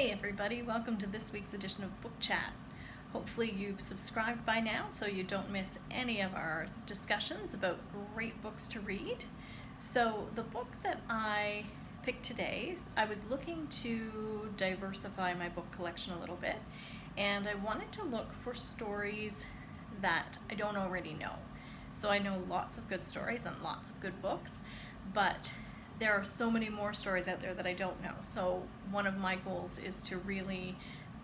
Hey everybody, welcome to this week's edition of Book Chat. Hopefully you've subscribed by now so you don't miss any of our discussions about great books to read. So the book that I picked today, I was looking to diversify my book collection a little bit, and I wanted to look for stories that I don't already know. So I know lots of good stories and lots of good books, but there are so many more stories out there that I don't know. So one of my goals is to really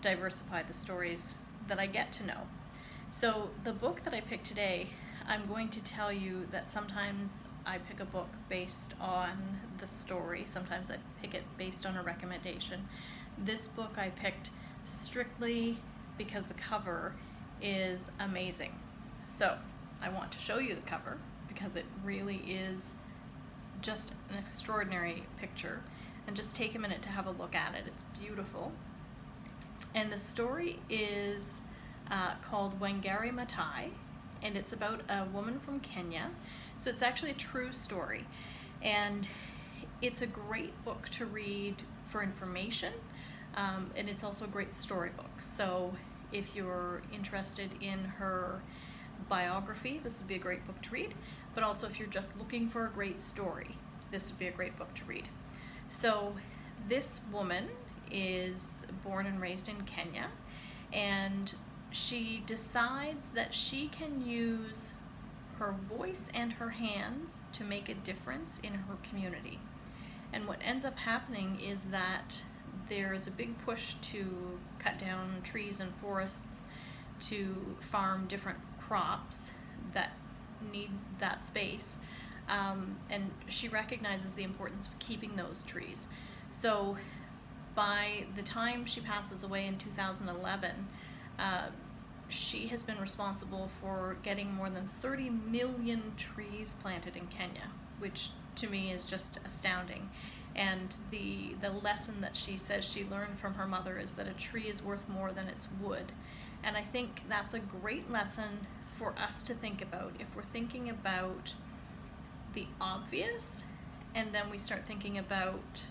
diversify the stories that I get to know. So the book that I picked today, I'm going to tell you that sometimes I pick a book based on the story. Sometimes I pick it based on a recommendation. This book I picked strictly because the cover is amazing. So I want to show you the cover because it really is just an extraordinary picture, and just take a minute to have a look at it. It's beautiful. And the story is called Wangari Maathai, and it's about a woman from Kenya. So it's actually a true story, and it's a great book to read for information, and it's also a great storybook. So if you're interested in her biography, this would be a great book to read, but also if you're just looking for a great story, this would be a great book to read. So this woman is born and raised in Kenya, and she decides that she can use her voice and her hands to make a difference in her community. And what ends up happening is that there is a big push to cut down trees and forests to farm different crops that need that space, and she recognizes the importance of keeping those trees. So by the time she passes away in 2011, she has been responsible for getting more than 30 million trees planted in Kenya, which to me is just astounding. And the lesson that she says she learned from her mother is that a tree is worth more than its wood. And I think that's a great lesson for us to think about if we're thinking about the obvious, and then we start thinking about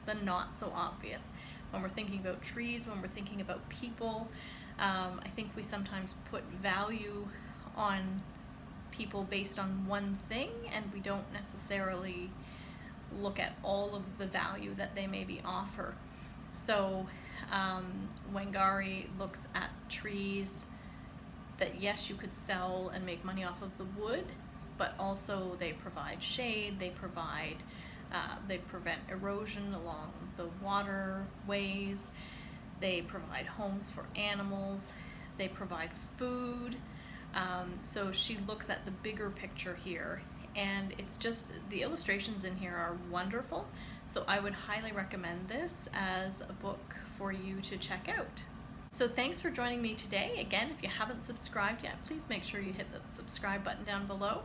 the not so obvious. When we're thinking about trees, when we're thinking about people, I think we sometimes put value on people based on one thing, and we don't necessarily look at all of the value that they maybe offer. So Wangari looks at trees that, yes, you could sell and make money off of the wood, but also they provide shade, they prevent erosion along the waterways, they provide homes for animals, they provide food. So she looks at the bigger picture here, and it's just, the illustrations in here are wonderful. So I would highly recommend this as a book for you to check out. So thanks for joining me today. Again, if you haven't subscribed yet, please make sure you hit the subscribe button down below.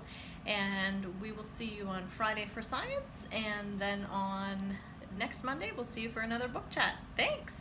And we will see you on Friday for science, and then on next Monday we'll see you for another book chat. Thanks!